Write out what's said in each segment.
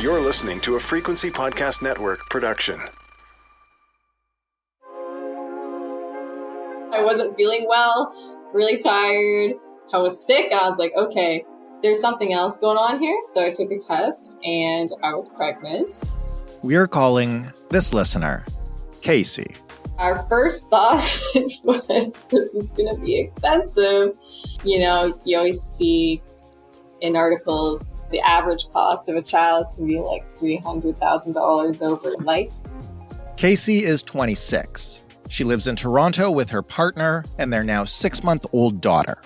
You're listening to a Frequency Podcast Network production. I wasn't feeling well, really tired. I was sick. I was like, okay, there's something else going on here. So I took a test and I was pregnant. We're calling this listener Kacey. Our first thought was, this is going to be expensive. You know, you always see in articles, the average cost of a child can be like $300,000 overnight. Kacey is 26. She lives in Toronto with her partner and their now 6-month-old daughter.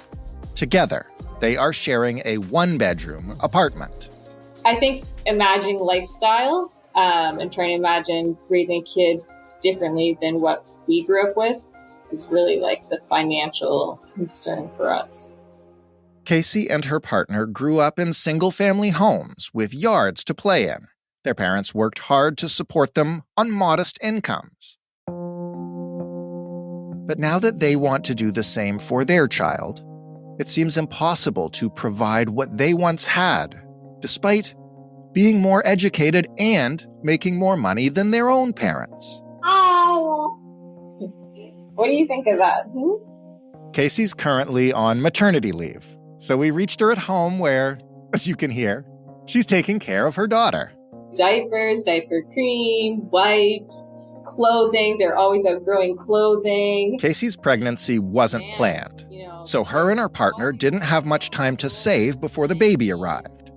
Together, they are sharing a 1-bedroom apartment. I think imagining lifestyle and trying to imagine raising a kid differently than what we grew up with is really like the financial concern for us. Kacey and her partner grew up in single-family homes with yards to play in. Their parents worked hard to support them on modest incomes. But now that they want to do the same for their child, it seems impossible to provide what they once had, despite being more educated and making more money than their own parents. What do you think of that? Kacey's currently on maternity leave, so we reached her at home where, as you can hear, she's taking care of her daughter. Diapers, diaper cream, wipes, clothing. They're always outgrowing clothing. Kacey's pregnancy wasn't planned, so her and her partner didn't have much time to save before the baby arrived.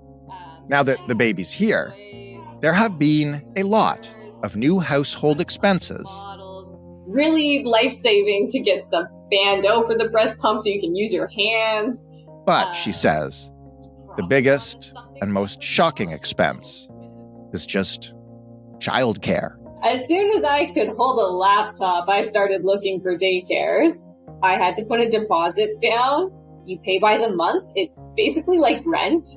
Now that the baby's here, there have been a lot of new household expenses. Really life-saving to get the bandeau for the breast pump so you can use your hands. But, she says, the biggest and most shocking expense is just childcare. As soon as I could hold a laptop, I started looking for daycares. I had to put a deposit down. You pay by the month. It's basically like rent.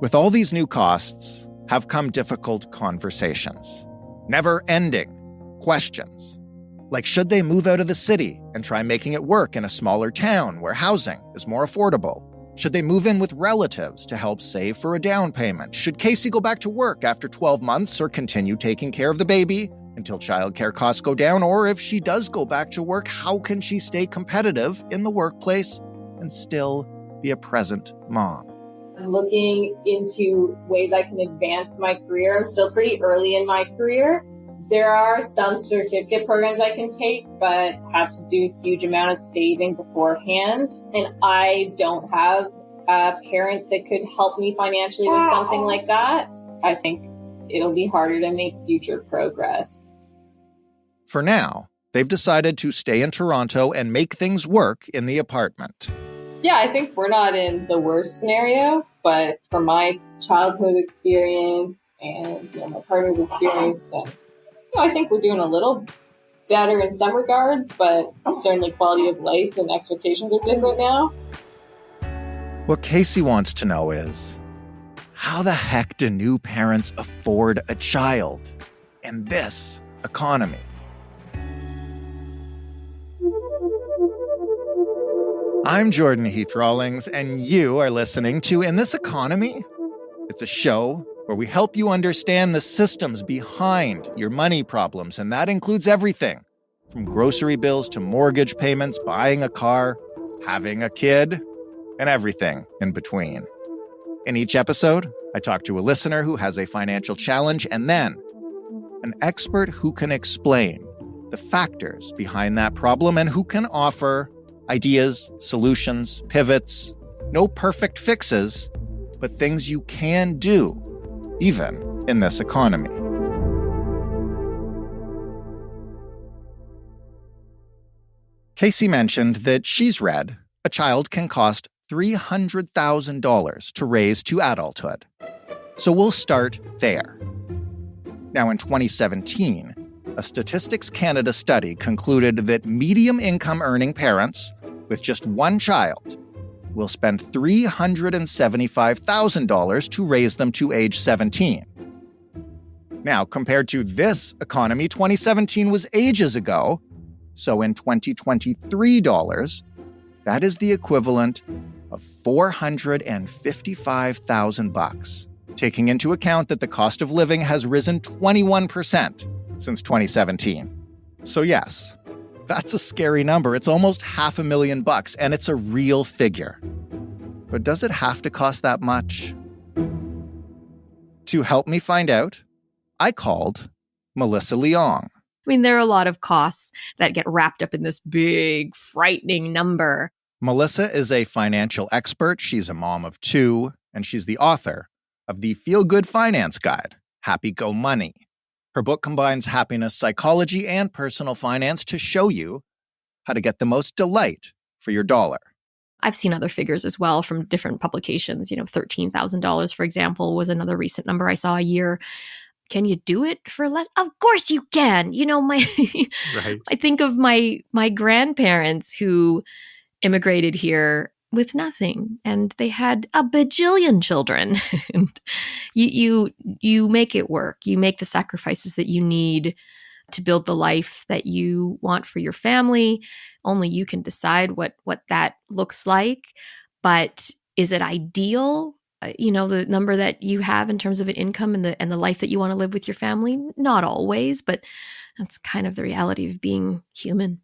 With all these new costs have come difficult conversations. Never-ending questions. Like, should they move out of the city and try making it work in a smaller town where housing is more affordable? Should they move in with relatives to help save for a down payment? Should Kacey go back to work after 12 months or continue taking care of the baby until childcare costs go down? Or if she does go back to work, how can she stay competitive in the workplace and still be a present mom? I'm looking into ways I can advance my career. I'm still pretty early in my career. There are some certificate programs I can take, but have to do a huge amount of saving beforehand. And I don't have a parent that could help me financially with something like that. I think it'll be harder to make future progress. For now, they've decided to stay in Toronto and make things work in the apartment. Yeah, I think we're not in the worst scenario, but from my childhood experience and my partner's experience, I think we're doing a little better in some regards, but certainly quality of life and expectations are different now. What Kacey wants to know is, how the heck do new parents afford a child in this economy? I'm Jordan Heath Rawlings, and you are listening to In This Economy. It's a show where we help you understand the systems behind your money problems, and that includes everything from grocery bills to mortgage payments, buying a car, having a kid, and everything in between. In each episode, I talk to a listener who has a financial challenge and then an expert who can explain the factors behind that problem and who can offer ideas, solutions, pivots, no perfect fixes, but things you can do, even in this economy. Kacey mentioned that she's read a child can cost $300,000 to raise to adulthood. So we'll start there. Now, in 2017, a Statistics Canada study concluded that medium-income earning parents with just one child will spend $375,000 to raise them to age 17. Now, compared to this economy, 2017 was ages ago, so in 2023 dollars, that is the equivalent of $455,000. taking into account that the cost of living has risen 21% since 2017. So yes, that's a scary number. It's almost $500,000, and it's a real figure. But does it have to cost that much? To help me find out, I called Melissa Leong. I mean, there are a lot of costs that get wrapped up in this big, frightening number. Melissa is a financial expert. She's a mom of 2, and she's the author of the Feel-Good Finance Guide, Happy Go Money. Her book combines happiness psychology and personal finance to show you how to get the most delight for your dollar. I've seen other figures as well from different publications. $13,000, for example, was another recent number I saw a year. Can you do it for less? Of course you can. Right. I think of my grandparents who immigrated here with nothing, and they had a bajillion children. And you make it work. You make the sacrifices that you need to build the life that you want for your family. Only you can decide what that looks like. But is it ideal? The number that you have in terms of an income and the life that you want to live with your family? Not always, but that's kind of the reality of being human.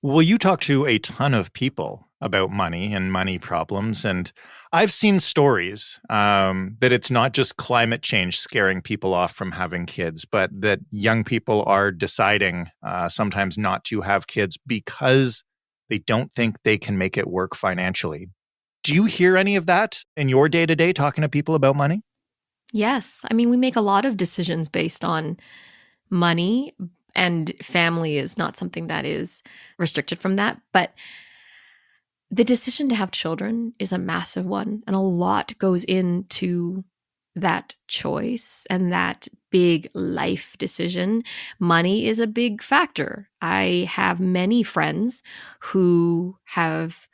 Well, you talk to a ton of people about money and money problems, and I've seen stories that it's not just climate change scaring people off from having kids, but that young people are deciding sometimes not to have kids because they don't think they can make it work financially. Do you hear any of that in your day-to-day talking to people about money? Yes. I mean, we make a lot of decisions based on money, and family is not something that is restricted from that. But the decision to have children is a massive one, and a lot goes into that choice and that big life decision. Money is a big factor. I have many friends who have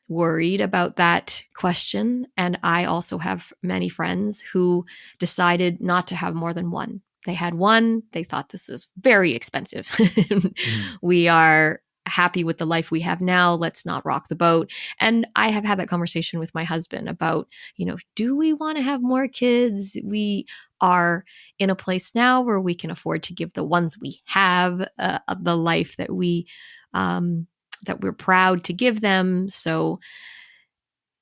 worried about that question, and I also have many friends who decided not to have more than one. They had one, they thought this is very expensive. We are happy with the life we have now. Let's not rock the boat. And I have had that conversation with my husband about, do we want to have more kids? We are in a place now where we can afford to give the ones we have the life that we're proud to give them. So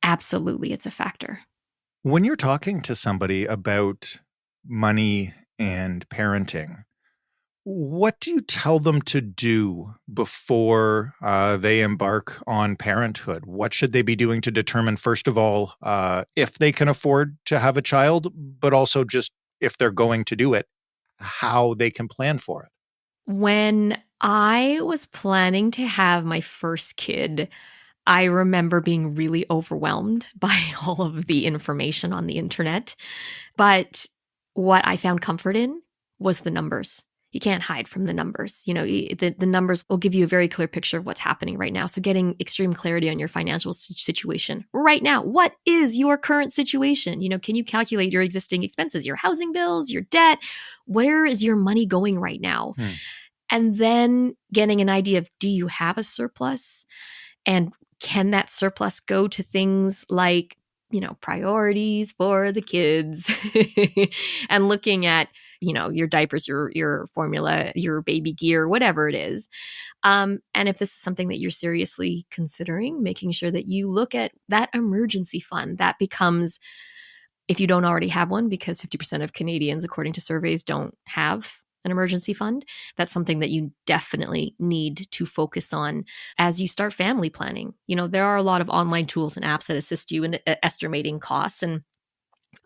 absolutely, it's a factor. When you're talking to somebody about money and parenting, what do you tell them to do before they embark on parenthood? What should they be doing to determine, first of all, if they can afford to have a child, but also just if they're going to do it, how they can plan for it? When I was planning to have my first kid, I remember being really overwhelmed by all of the information on the internet. But what I found comfort in was the numbers. You can't hide from the numbers. The numbers will give you a very clear picture of what's happening right now. So getting extreme clarity on your financial situation right now. What is your current situation? Can you calculate your existing expenses, your housing bills, your debt? Where is your money going right now? And then getting an idea of, do you have a surplus? And can that surplus go to things like, priorities for the kids and looking at, your diapers, your formula, your baby gear, whatever it is. And if this is something that you're seriously considering, making sure that you look at that emergency fund that becomes, if you don't already have one, because 50% of Canadians, according to surveys, don't have an emergency fund. That's something that you definitely need to focus on as you start family planning. There are a lot of online tools and apps that assist you in estimating costs. And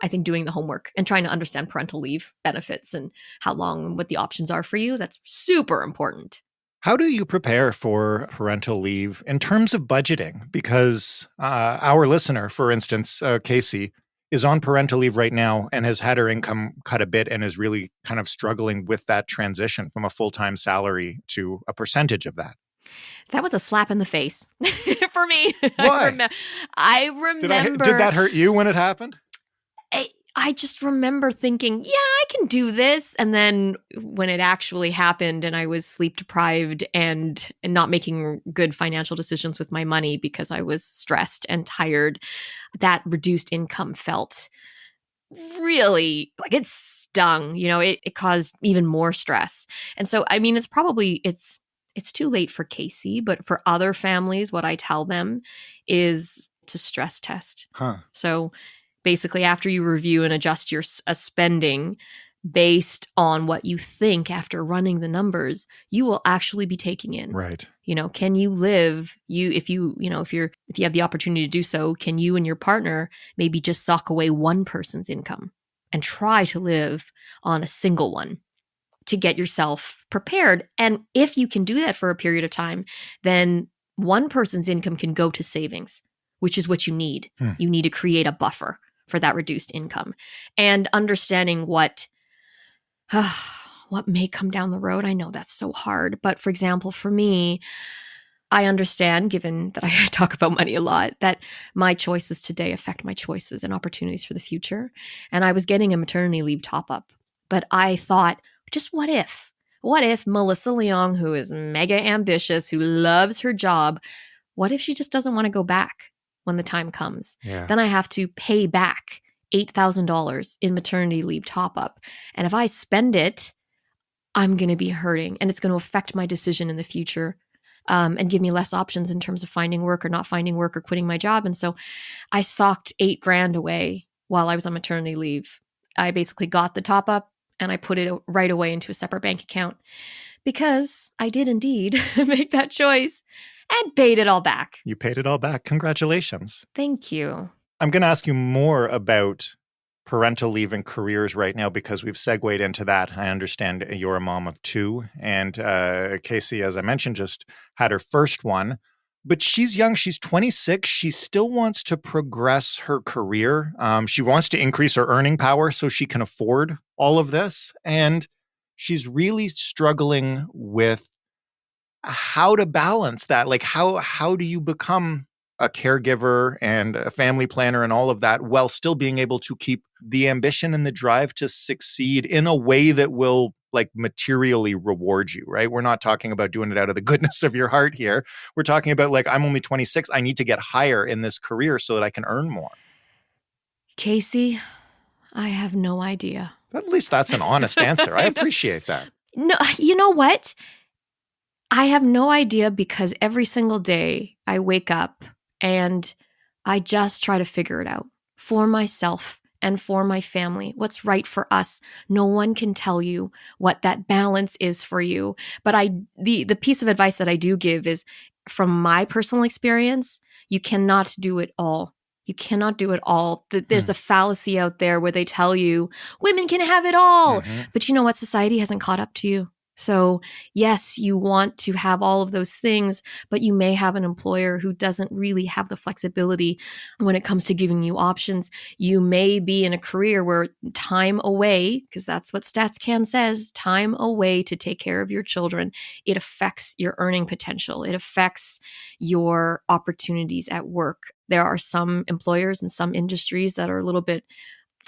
I think doing the homework and trying to understand parental leave benefits and how long, what the options are for you, that's super important. How do you prepare for parental leave in terms of budgeting? Because our listener, for instance, Kacey, is on parental leave right now and has had her income cut a bit and is really kind of struggling with that transition from a full-time salary to a percentage of that. That was a slap in the face for me. Why? I remember. Did that hurt you when it happened? I just remember thinking, yeah, I can do this. And then when it actually happened and I was sleep deprived and not making good financial decisions with my money because I was stressed and tired, that reduced income felt really, like, it stung, it caused even more stress. And so, I mean, it's too late for Kacey, but for other families, what I tell them is to stress test. Huh. So basically, after you review and adjust your spending based on what you think after running the numbers, you will actually be taking in. Right. Can you live, if you have the opportunity to do so, can you and your partner maybe just sock away one person's income and try to live on a single one to get yourself prepared? And if you can do that for a period of time, then one person's income can go to savings, which is what you need. You need to create a buffer for that reduced income. And understanding what may come down the road. I know that's so hard. But for example, for me, I understand, given that I talk about money a lot, that my choices today affect my choices and opportunities for the future. And I was getting a maternity leave top up. But I thought, just what if? What if Melissa Leong, who is mega ambitious, who loves her job, what if she just doesn't want to go back when the time comes? Yeah. Then I have to pay back $8,000 in maternity leave top up. And if I spend it, I'm going to be hurting, and it's going to affect my decision in the future, and give me less options in terms of finding work or not finding work or quitting my job. And so I socked $8,000 away while I was on maternity leave. I basically got the top up and I put it right away into a separate bank account, because I did indeed make that choice and paid it all back. You paid it all back. Congratulations. Thank you. I'm going to ask you more about parental leave and careers right now, because we've segued into that. I understand you're a mom of two, and Kacey, as I mentioned, just had her first one. But she's young. She's 26. She still wants to progress her career. She wants to increase her earning power so she can afford all of this. And she's really struggling with how to balance that. Like, how do you become a caregiver and a family planner and all of that while still being able to keep the ambition and the drive to succeed in a way that will, like, materially reward you, right? We're not talking about doing it out of the goodness of your heart here. We're talking about, like, I'm only 26. I need to get higher in this career so that I can earn more. Kacey, I have no idea. At least that's an honest answer. I appreciate that. No, you know what? I have no idea, because every single day I wake up and I just try to figure it out for myself and for my family, what's right for us. No one can tell you what that balance is for you. But the piece of advice that I do give is, from my personal experience, you cannot do it all. You cannot do it all. There's a fallacy out there where they tell you women can have it all. But you know what? Society hasn't caught up to you. So yes, you want to have all of those things, but you may have an employer who doesn't really have the flexibility when it comes to giving you options. You may be in a career where time away, because that's what StatsCan says, time away to take care of your children, it affects your earning potential. It affects your opportunities at work. There are some employers and some industries that are a little bit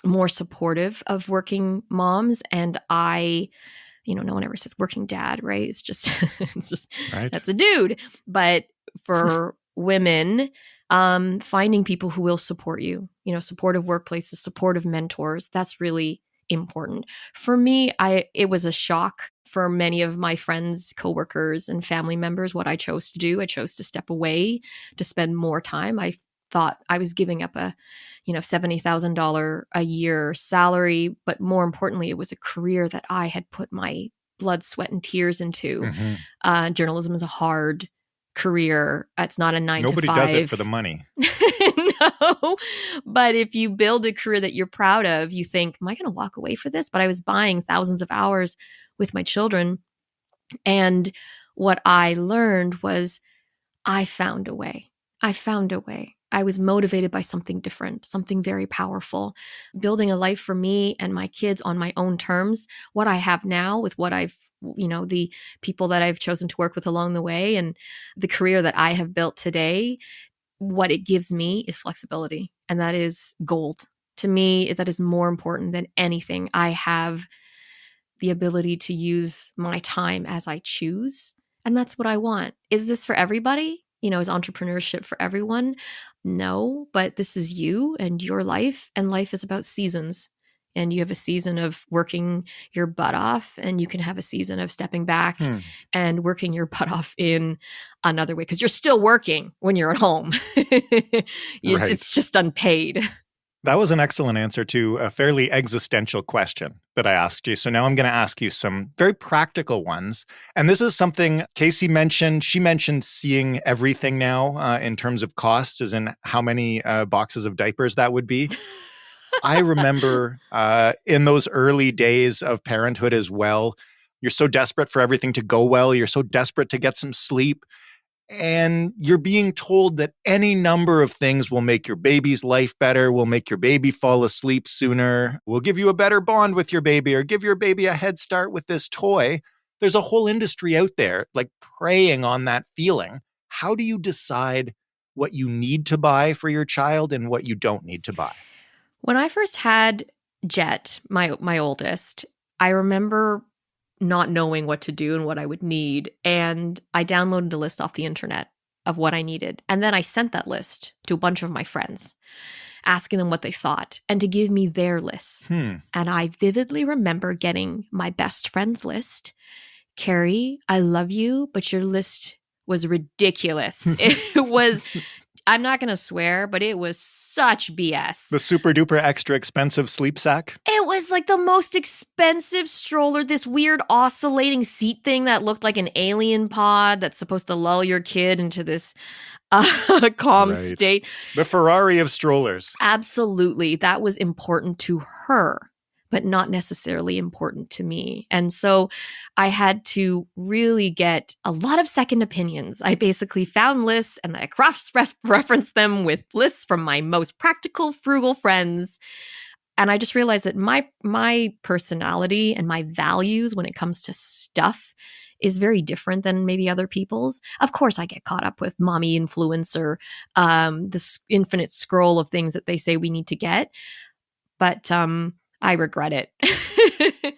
more supportive of working moms, and no one ever says working dad, right? It's just right. That's a dude. But for women, finding people who will support you, supportive workplaces, supportive mentors, that's really important. For me, it was a shock for many of my friends, coworkers, and family members what I chose to do. I chose to step away to spend more time. I thought I was giving up a $70,000 a year salary, but more importantly, it was a career that I had put my blood, sweat, and tears into. Journalism is a hard career. It's not a 9 to 5. Nobody does it for the money. No, but if you build a career that you're proud of, you think, am I going to walk away for this? But I was buying thousands of hours with my children. And what I learned was I found a way. I was motivated by something different, something very powerful, building a life for me and my kids on my own terms. What I have now with what I've, the people that I've chosen to work with along the way, and the career that I have built today, what it gives me is flexibility. And that is gold. To me, that is more important than anything. I have the ability to use my time as I choose. And that's what I want. Is this for everybody? is entrepreneurship for everyone? No, but this is you and your life, and life is about seasons. And you have a season of working your butt off, and you can have a season of stepping back and working your butt off in another way, because you're still working when you're at home. It's just unpaid. That was an excellent answer to a fairly existential question that I asked you. So now I'm going to ask you some very practical ones. And this is something Kacey mentioned. She mentioned seeing everything now in terms of costs, as in how many boxes of diapers that would be. I remember in those early days of parenthood as well, you're so desperate for everything to go well. You're so desperate to get some sleep. And you're being told that any number of things will make your baby's life better, will make your baby fall asleep sooner, will give you a better bond with your baby, or give your baby a head start with this toy. There's a whole industry out there like preying on that feeling. How do you decide what you need to buy for your child and what you don't need to buy? When I first had Jet, my oldest, I remember not knowing what to do and what I would need. And I downloaded a list off the internet of what I needed. And then I sent that list to a bunch of my friends, asking them what they thought and to give me their lists. And I vividly remember getting my best friend's list. Carrie, I love you, but your list was ridiculous. It was... I'm not going to swear, but it was such BS. The super duper extra expensive sleep sack? It was like the most expensive stroller, this weird oscillating seat thing that looked like an alien pod that's supposed to lull your kid into this calm state. The Ferrari of strollers. Absolutely. That was important to her, but not necessarily important to me. And so I had to really get a lot of second opinions. I basically found lists and I cross-referenced them with lists from my most practical, frugal friends. And I just realized that my personality and my values when it comes to stuff is very different than maybe other people's. Of course, I get caught up with mommy influencer, this infinite scroll of things that they say we need to get. But I regret it.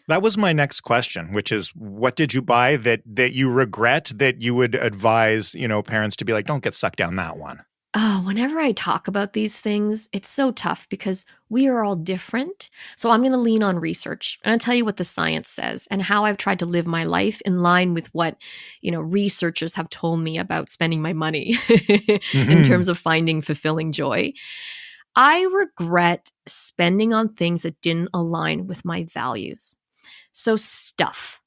That was my next question, which is, what did you buy that you regret, that you would advise, parents to be like, don't get sucked down that one? Oh, whenever I talk about these things, it's so tough because we are all different. So I'm going to lean on research and I'll tell you what the science says and how I've tried to live my life in line with what, researchers have told me about spending my money in terms of finding fulfilling joy. I regret spending on things that didn't align with my values. So stuff.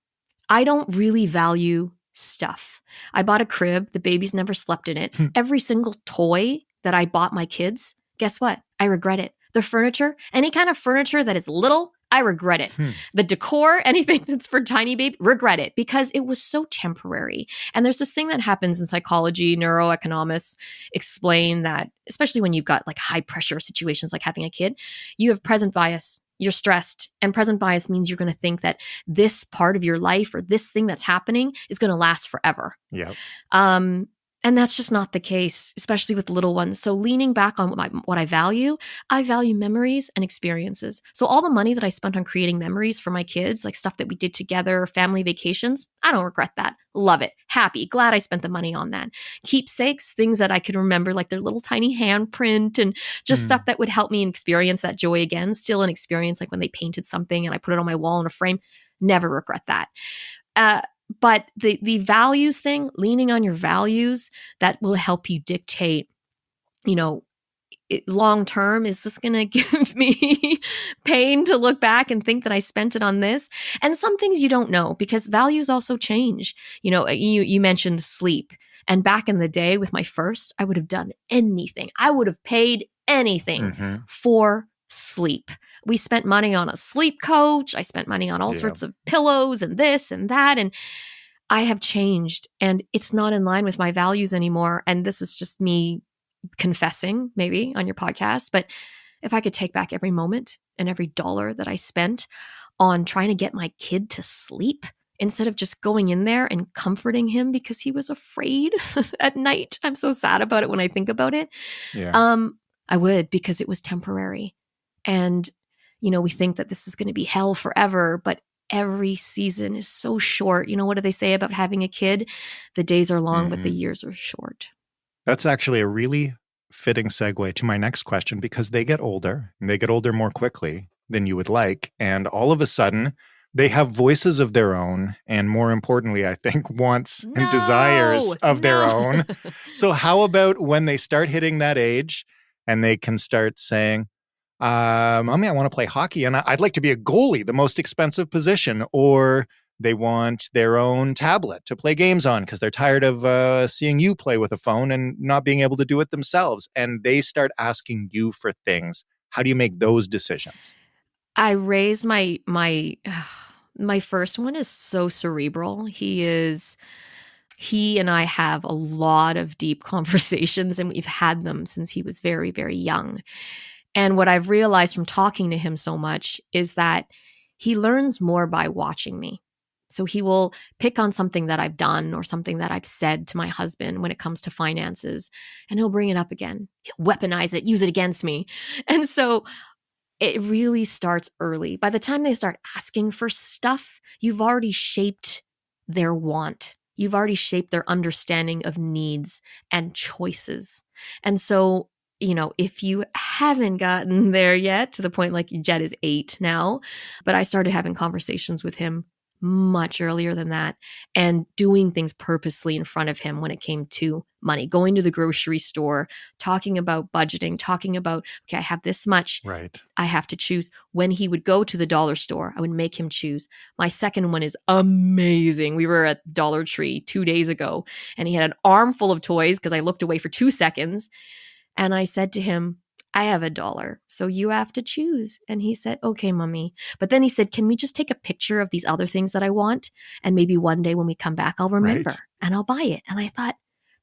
I don't really value stuff. I bought a crib. The baby's never slept in it. Every single toy that I bought my kids, guess what? I regret it. The furniture, any kind of furniture that is little, I regret it. The decor, anything that's for tiny baby, regret it because it was so temporary. And there's this thing that happens in psychology, neuroeconomists explain that, especially when you've got like high pressure situations like having a kid, you have present bias. You're stressed. And present bias means you're going to think that this part of your life or this thing that's happening is going to last forever. Yeah. And that's just not the case, especially with little ones. So leaning back on what I value memories and experiences. So all the money that I spent on creating memories for my kids, like stuff that we did together, family vacations, I don't regret that. Love it. Happy. Glad I spent the money on that. Keepsakes, things that I could remember, like their little tiny handprint and just stuff that would help me experience that joy again. Still an experience like when they painted something and I put it on my wall in a frame. Never regret that. But the values thing, leaning on your values, that will help you dictate, long term, is this going to give me pain to look back and think that I spent it on this? And some things you don't know because values also change. You mentioned sleep. And back in the day with my first, I would have done anything. I would have paid anything for sleep. We spent money on a sleep coach. I spent money on all sorts of pillows and this and that. And I have changed and it's not in line with my values anymore. And this is just me confessing maybe on your podcast. But if I could take back every moment and every dollar that I spent on trying to get my kid to sleep instead of just going in there and comforting him because he was afraid at night. I'm so sad about it when I think about it. Yeah. I would, because it was temporary. And we think that this is going to be hell forever, but every season is so short. What do they say about having a kid? The days are long, but the years are short. That's actually a really fitting segue to my next question, because they get older and they get older more quickly than you would like. And all of a sudden, they have voices of their own. And more importantly, I think wants and desires of their own. So how about when they start hitting that age and they can start saying, Mommy, I want to play hockey and I'd like to be a goalie, the most expensive position. Or they want their own tablet to play games on because they're tired of seeing you play with a phone and not being able to do it themselves. And they start asking you for things. How do you make those decisions? I raised my first one is so cerebral. He and I have a lot of deep conversations, and we've had them since he was very, very young. And what I've realized from talking to him so much is that he learns more by watching me. So he will pick on something that I've done or something that I've said to my husband when it comes to finances, and he'll bring it up again. He'll weaponize it, use it against me. And so it really starts early. By the time they start asking for stuff, you've already shaped their want. You've already shaped their understanding of needs and choices. And so, if you haven't gotten there yet, to the point like Jed is 8 now, but I started having conversations with him much earlier than that and doing things purposely in front of him when it came to money, going to the grocery store, talking about budgeting, talking about, okay, I have this much. Right. I have to choose. When he would go to the dollar store, I would make him choose. My second one is amazing. We were at Dollar Tree 2 days ago and he had an armful of toys because I looked away for 2 seconds. And I said to him, I have $1, so you have to choose. And he said, okay, Mommy. But then he said, can we just take a picture of these other things that I want? And maybe one day when we come back, I'll remember and I'll buy it. And I thought,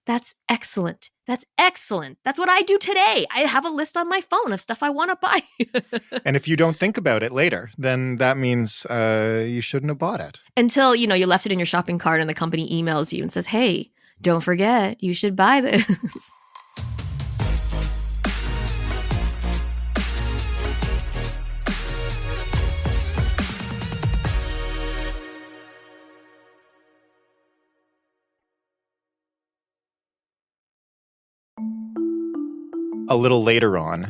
that's excellent. That's excellent. That's what I do today. I have a list on my phone of stuff I want to buy. And if you don't think about it later, then that means you shouldn't have bought it. Until, you left it in your shopping cart and the company emails you and says, hey, don't forget, you should buy this. A little later on,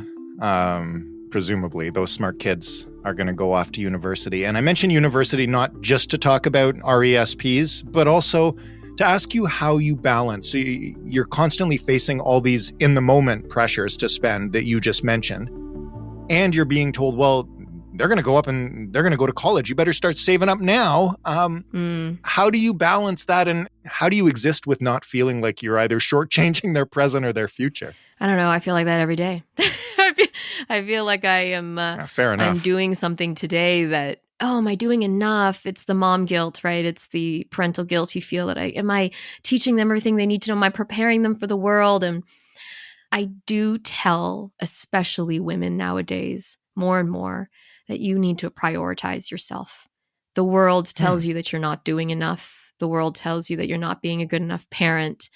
presumably, those smart kids are going to go off to university. And I mention university not just to talk about RESPs, but also to ask you how you balance. So you're constantly facing all these in-the-moment pressures to spend that you just mentioned. And you're being told, well, they're going to go up and they're going to go to college. You better start saving up now. How do you balance that? And how do you exist with not feeling like you're either shortchanging their present or their future? I don't know. I feel like that every day. I feel like I am fair enough. I'm doing something today that, am I doing enough? It's the mom guilt, right? It's the parental guilt. You feel that am I teaching them everything they need to know? Am I preparing them for the world? And I do tell, especially women nowadays, more and more, that you need to prioritize yourself. The world tells you that you're not doing enough. The world tells you that you're not being a good enough parent.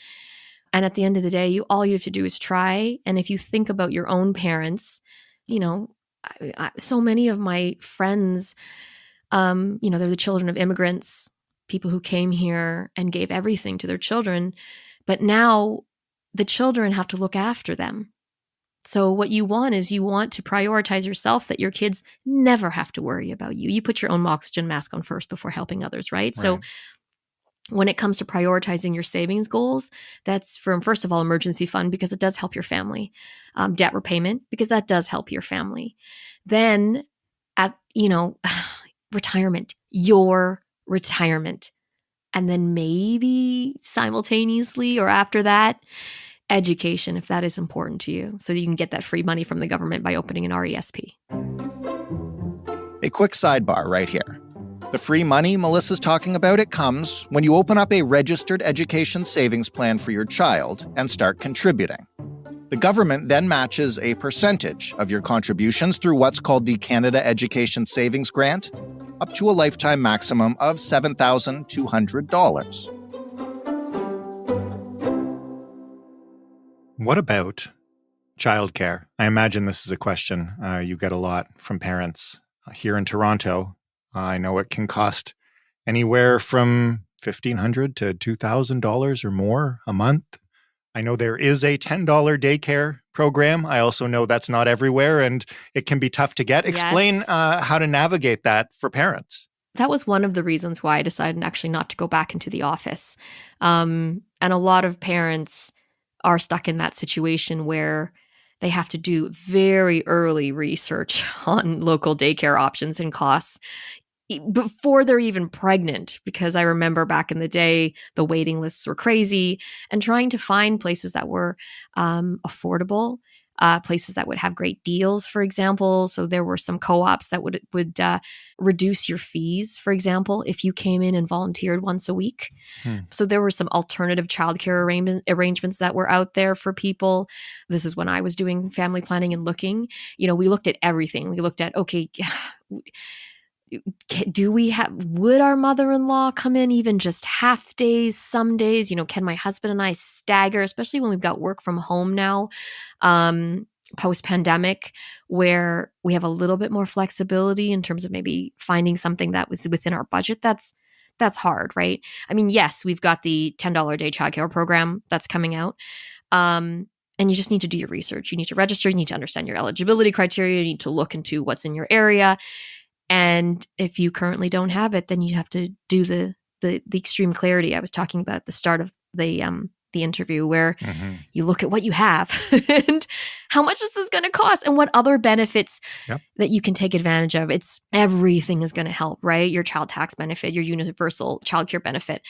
And at the end of the day, all you have to do is try. And if you think about your own parents, so many of my friends, they're the children of immigrants, people who came here and gave everything to their children. But now the children have to look after them. So what you want to prioritize yourself, that your kids never have to worry about you. You put your own oxygen mask on first before helping others, right? So when it comes to prioritizing your savings goals, that's from, first of all, emergency fund, because it does help your family. Debt repayment, because that does help your family. Then retirement, your retirement. And then maybe simultaneously or after that, education, if that is important to you, so that you can get that free money from the government by opening an RESP. A quick sidebar right here. The free money Melissa's talking about, it comes when you open up a registered education savings plan for your child and start contributing. The government then matches a percentage of your contributions through what's called the Canada Education Savings Grant, up to a lifetime maximum of $7,200. What about childcare? I imagine this is a question you get a lot from parents. Here in Toronto, I know it can cost anywhere from $1,500 to $2,000 or more a month I know there is a $10 daycare program. I also know that's not everywhere and it can be tough to get. Explain Yes. how to navigate that for parents. That was one of the reasons why I decided actually not to go back into the office. And a lot of parents are stuck in that situation where they have to do very early research on local daycare options and costs before they're even pregnant, because I remember back in the day, the waiting lists were crazy, and trying to find places that were affordable, places that would have great deals, for example. So there were some co-ops that would reduce your fees, for example, if you came in and volunteered once a week. So there were some alternative childcare arrangements that were out there for people. This is when I was doing family planning and looking. We looked at everything. We looked at, okay, would our mother-in-law come in even just half days, some days? Can my husband and I stagger, especially when we've got work from home now, post-pandemic, where we have a little bit more flexibility in terms of maybe finding something that was within our budget. That's hard, right? I mean, yes, we've got the $10 a day childcare program that's coming out. And you just need to do your research. You need to register. You need to understand your eligibility criteria. You need to look into what's in your area. And if you currently don't have it, then you have to do the extreme clarity I was talking about at the start of the interview, where you look at what you have and how much this is going to cost and what other benefits that you can take advantage of. It's everything is going to help, right? Your child tax benefit, your universal childcare benefit,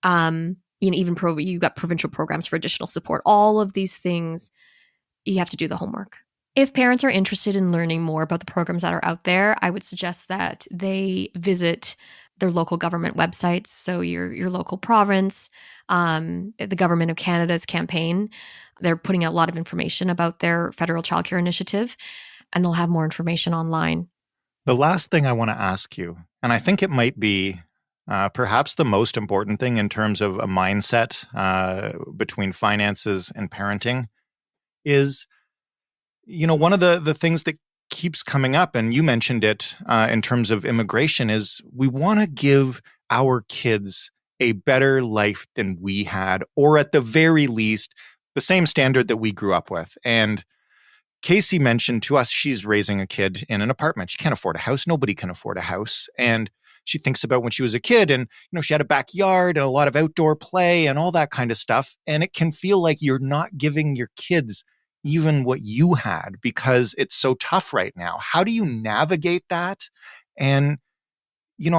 even you've got provincial programs for additional support. All of these things, you have to do the homework. If parents are interested in learning more about the programs that are out there, I would suggest that they visit their local government websites. So your local province, the Government of Canada's campaign, they're putting out a lot of information about their federal childcare initiative, and they'll have more information online. The last thing I want to ask you, and I think it might be perhaps the most important thing in terms of a mindset between finances and parenting, is one of the things that keeps coming up, and you mentioned it in terms of immigration, is we want to give our kids a better life than we had, or at the very least, the same standard that we grew up with. And Kacey mentioned to us she's raising a kid in an apartment. She can't afford a house. Nobody can afford a house. And she thinks about when she was a kid and, she had a backyard and a lot of outdoor play and all that kind of stuff. And it can feel like you're not giving your kids even what you had because it's so tough right now. How do you navigate that? And,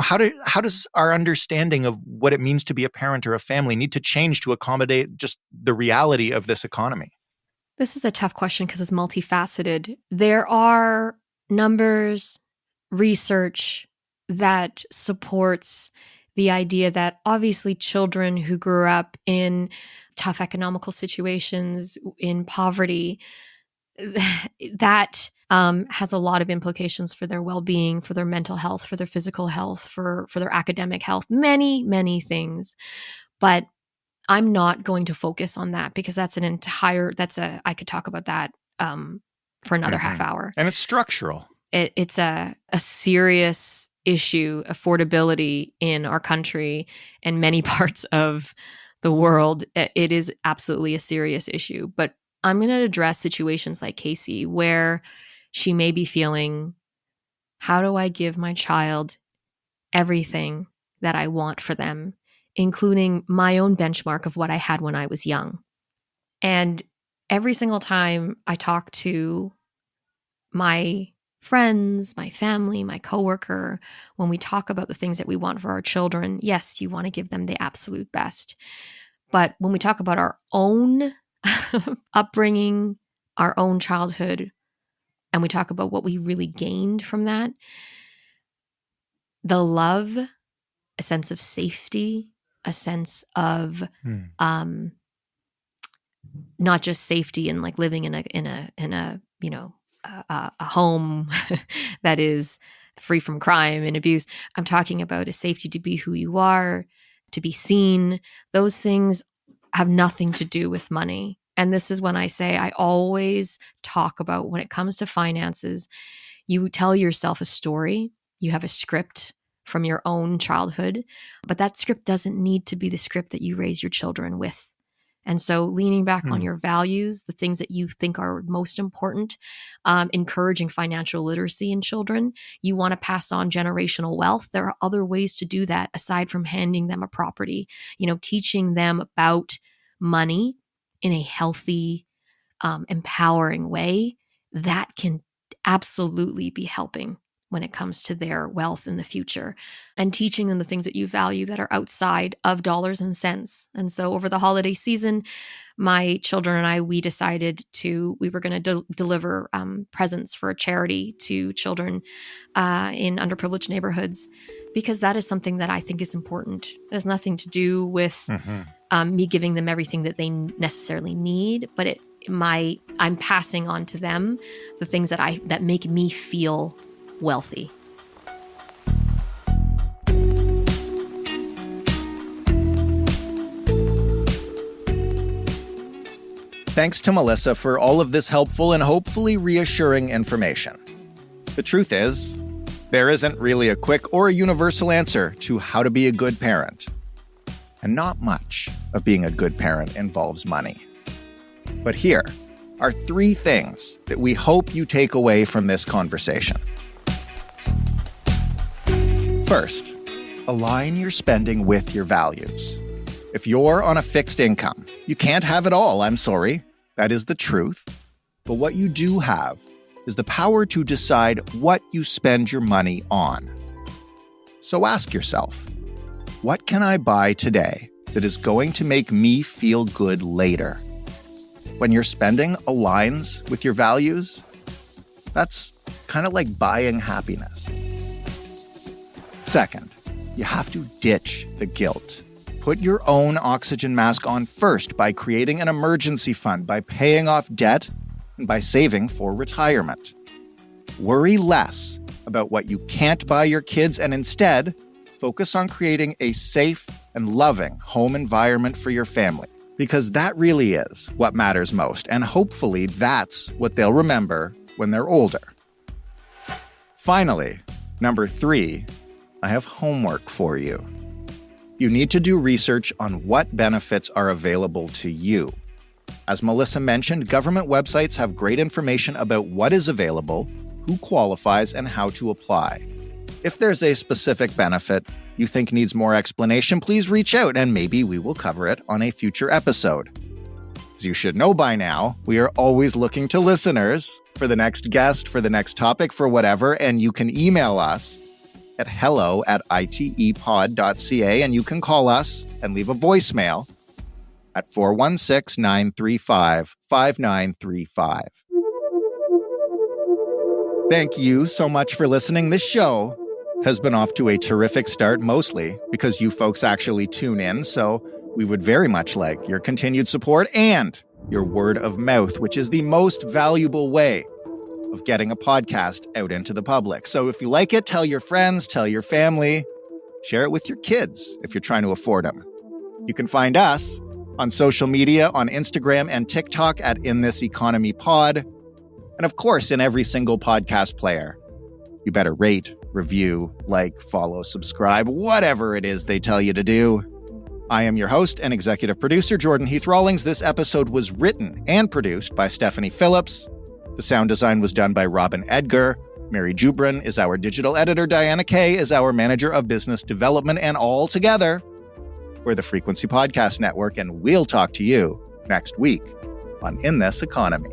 how does our understanding of what it means to be a parent or a family need to change to accommodate just the reality of this economy? This is a tough question because it's multifaceted. There are numbers, research that supports the idea that obviously children who grew up in tough economical situations, in poverty, that has a lot of implications for their well-being, for their mental health, for their physical health, for their academic health, many, many things. But I'm not going to focus on that because I could talk about that for another half hour. And it's structural. It's a serious issue, affordability in our country and many parts of the world. It is absolutely a serious issue. But I'm going to address situations like Kacey, where she may be feeling, how do I give my child everything that I want for them, including my own benchmark of what I had when I was young? And every single time I talk to my friends, my family, my coworker, when we talk about the things that we want for our children, yes, you want to give them the absolute best. But when we talk about our own upbringing, our own childhood, and we talk about what we really gained from that, the love, a sense of safety, a sense of not just safety in like living in a home that is free from crime and abuse. I'm talking about a safety to be who you are, to be seen. Those things have nothing to do with money. And this is when I say I always talk about, when it comes to finances, you tell yourself a story. You have a script from your own childhood, but that script doesn't need to be the script that you raise your children with. And so leaning back on your values, the things that you think are most important, encouraging financial literacy in children. You want to pass on generational wealth. There are other ways to do that aside from handing them a property, teaching them about money in a healthy, empowering way that can absolutely be helping when it comes to their wealth in the future, and teaching them the things that you value that are outside of dollars and cents. And so over the holiday season, my children and I, we decided we were going to deliver presents for a charity to children in underprivileged neighborhoods, because that is something that I think is important. It has nothing to do with me giving them everything that they necessarily need, but I'm passing on to them the things that make me feel wealthy. Thanks to Melissa for all of this helpful and hopefully reassuring information. The truth is, there isn't really a quick or a universal answer to how to be a good parent. And not much of being a good parent involves money. But here are 3 things that we hope you take away from this conversation. First, align your spending with your values. If you're on a fixed income, you can't have it all, I'm sorry. That is the truth. But what you do have is the power to decide what you spend your money on. So ask yourself, what can I buy today that is going to make me feel good later? When your spending aligns with your values, that's kind of like buying happiness. Second, you have to ditch the guilt. Put your own oxygen mask on first by creating an emergency fund, by paying off debt, and by saving for retirement. Worry less about what you can't buy your kids and instead focus on creating a safe and loving home environment for your family, because that really is what matters most, and hopefully that's what they'll remember when they're older. Finally, number 3, I have homework for you. You need to do research on what benefits are available to you. As Melissa mentioned, government websites have great information about what is available, who qualifies, and how to apply. If there's a specific benefit you think needs more explanation, please reach out and maybe we will cover it on a future episode. As you should know by now, we are always looking to listeners for the next guest, for the next topic, for whatever, and you can email us at hello@itepod.ca, and you can call us and leave a voicemail at 416-935-5935. Thank you so much for listening. This show has been off to a terrific start, mostly because you folks actually tune in, so we would very much like your continued support and your word of mouth, which is the most valuable way of getting a podcast out into the public. So if you like it, tell your friends, tell your family, share it with your kids if you're trying to afford them. You can find us on social media, on Instagram and TikTok at In This Economy Pod. And of course, in every single podcast player. You better rate, review, like, follow, subscribe, whatever it is they tell you to do. I am your host and executive producer, Jordan Heath Rawlings. This episode was written and produced by Stephanie Phillips. The sound design was done by Robin Edgar. Mary Jubrin is our digital editor. Diana Kay is our manager of business development. And all together, we're the Frequency Podcast Network, and we'll talk to you next week on In This Economy.